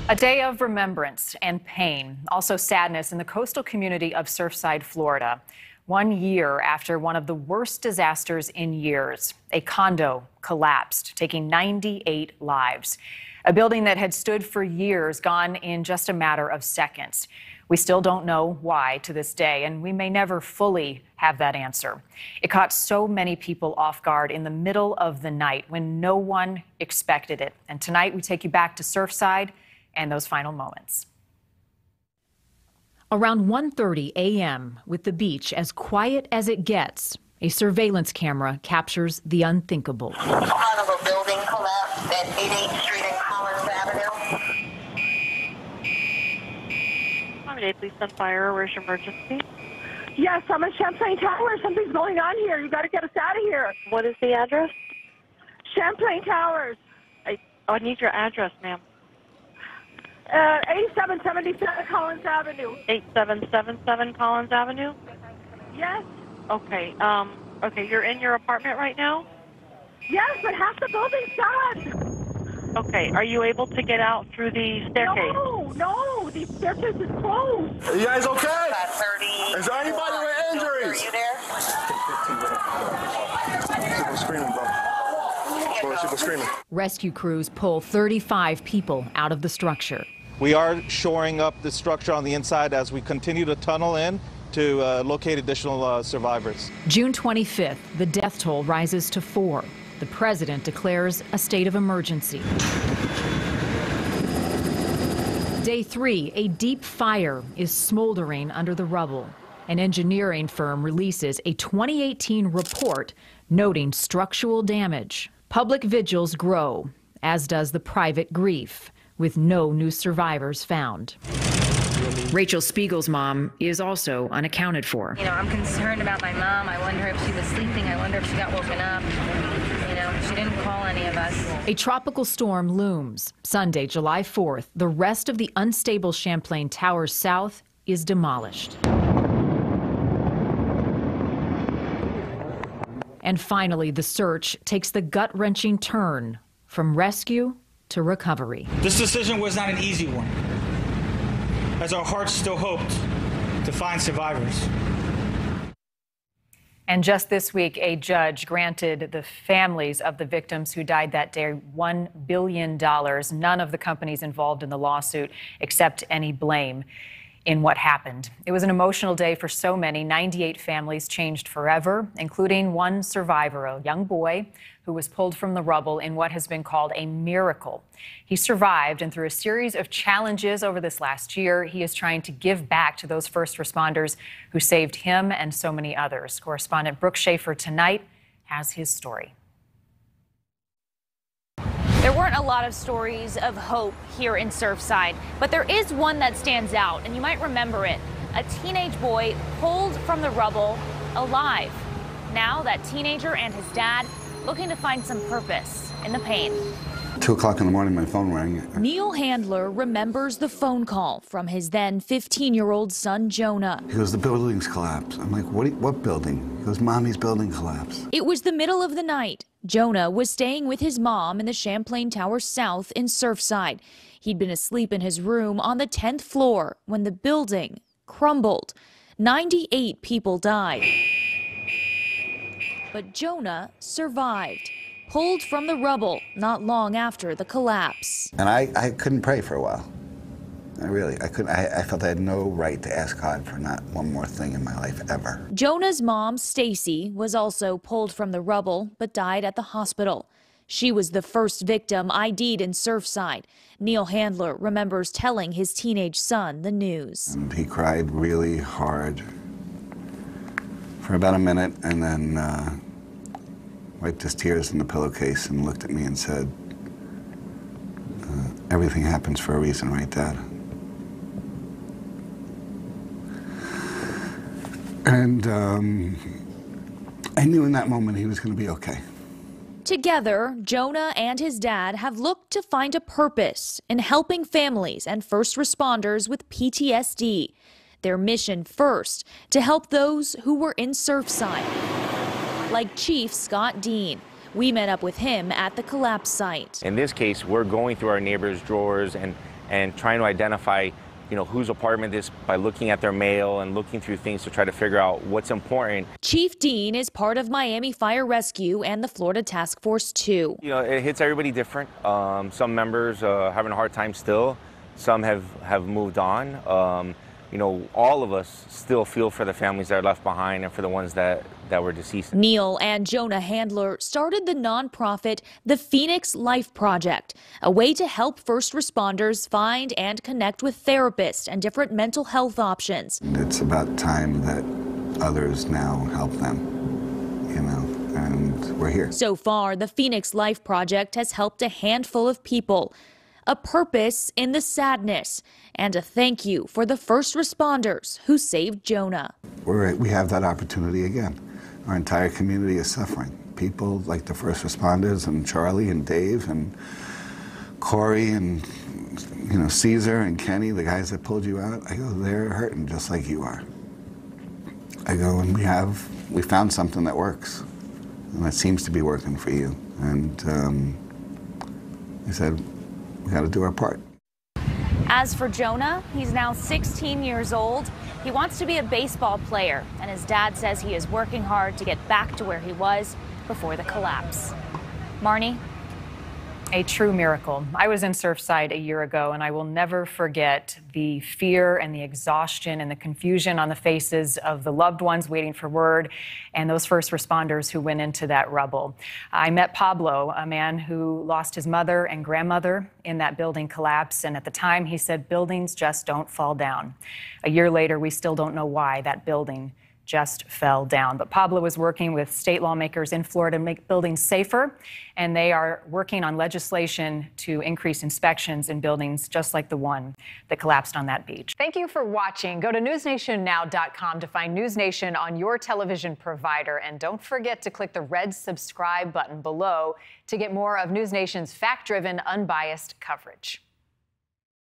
A day of remembrance and pain, also sadness in the coastal community of Surfside, Florida. 1 year after one of the worst disasters in years, a condo collapsed, taking 98 lives. A building that had stood for years gone in just a matter of seconds. We still don't know why to this day, and we may never fully have that answer. It caught so many people off guard in the middle of the night when no one expected it. And tonight we take you back to Surfside and those final moments. Around 1:30 a.m., with the beach as quiet as it gets, a surveillance camera captures the unthinkable. Part of a building collapsed at 88th Street and Collins Avenue. Please send fire. Where's your emergency? Yes, I'm at Champlain Towers. Something's going on here. You got to get us out of here. What is the address? Champlain Towers. I need your address, ma'am. 8777 Collins Avenue. 8777 Collins Avenue? Yes. Okay. Okay, you're in your apartment right now? Yes, but half the building's done. Okay, are you able to get out through the staircase? No, the staircase is closed. Are you guys okay? 30. Is there anybody with injuries? Are you there? People screaming, bro. People screaming. Rescue crews pull 35 people out of the structure. We are shoring up the structure on the inside as we continue to tunnel in to locate additional survivors. June 25th, the death toll rises to 4. The president declares a state of emergency. Day 3, a deep fire is smoldering under the rubble. An engineering firm releases a 2018 report noting structural damage. Public vigils grow, as does the private grief, with no new survivors found. Rachel Spiegel's mom is also unaccounted for. You know, I'm concerned about my mom. I wonder if she was sleeping. I wonder if she got woken up. You know, she didn't call any of us. A tropical storm looms. Sunday, July 4th, the rest of the unstable Champlain Towers South is demolished. And finally, the search takes the gut-wrenching turn from rescue to recovery. This decision was not an easy one, as our hearts still hoped to find survivors. And just this week, a judge granted the families of the victims who died that day $1 billion. None of the companies involved in the lawsuit accept any blame in what happened. It was an emotional day for so many. 98 families changed forever, including one survivor, a young boy who was pulled from the rubble in what has been called a miracle. He survived, and through a series of challenges over this last year, he is trying to give back to those first responders who saved him and so many others. Correspondent Brooke Schaefer tonight has his story. There weren't a lot of stories of hope here in Surfside, but there is one that stands out, and you might remember it. A teenage boy pulled from the rubble alive. Now that teenager and his dad looking to find some purpose in the pain. 2 o'clock in the morning, my phone rang. Neil Handler remembers the phone call from his then 15-year-old son, Jonah. He goes, the building's collapsed. I'm like, what building? He goes, Mommy's building collapsed. It was the middle of the night. Jonah was staying with his mom in the Champlain Towers South in Surfside. He'd been asleep in his room on the 10th floor when the building crumbled. 98 people died. But Jonah survived, pulled from the rubble not long after the collapse. And I couldn't pray for a while. I couldn't. I felt I had no right to ask God for not one more thing in my life ever. Jonah's mom, Stacy, was also pulled from the rubble but died at the hospital. She was the first victim ID'd in Surfside. Neil Handler remembers telling his teenage son the news. And he cried really hard for about a minute and then wiped his tears in the pillowcase and looked at me and said, everything happens for a reason, right, Dad? And I knew in that moment he was going to be okay. Together, Jonah and his dad have looked to find a purpose in helping families and first responders with PTSD. Their mission first, to help those who were in Surfside. Like Chief Scott Dean. We met up with him at the collapse site. In this case, we're going through our neighbors' drawers and and trying to identify, whose apartment is by looking at their mail and looking through things to try to figure out what's important. Chief Dean is part of Miami Fire Rescue and the Florida Task Force too. It hits everybody different. Some members having a hard time still. Some have moved on. All of us still feel for the families that are left behind and for the ones that were deceased. Neil and Jonah Handler started the nonprofit The Phoenix Life Project, a way to help first responders find and connect with therapists and different mental health options. It's about time that others now help them, and we're here. So far, the Phoenix Life Project has helped a handful of people. A purpose in the sadness, and a thank you for the first responders who saved Jonah. We have that opportunity again. Our entire community is suffering. People like the first responders and Charlie and Dave and Corey and Caesar and Kenny, the guys that pulled you out. I go, they're hurting just like you are. I go, and we found something that works, and it seems to be working for you. And I said, we got to do our part. As for Jonah, he's now 16 years old. He wants to be a baseball player, and his dad says he is working hard to get back to where he was before the collapse. Marnie? A true miracle. I was in Surfside a year ago, and I will never forget the fear and the exhaustion and the confusion on the faces of the loved ones waiting for word and those first responders who went into that rubble. I met Pablo, a man who lost his mother and grandmother in that building collapse, and at the time he said buildings just don't fall down. A year later, we still don't know why that building just fell down. But Pablo is working with state lawmakers in Florida to make buildings safer, and they are working on legislation to increase inspections in buildings just like the one that collapsed on that beach. Thank you for watching. Go to newsnationnow.com to find News Nation on your television provider, and don't forget to click the red subscribe button below to get more of News Nation's fact-driven, unbiased coverage.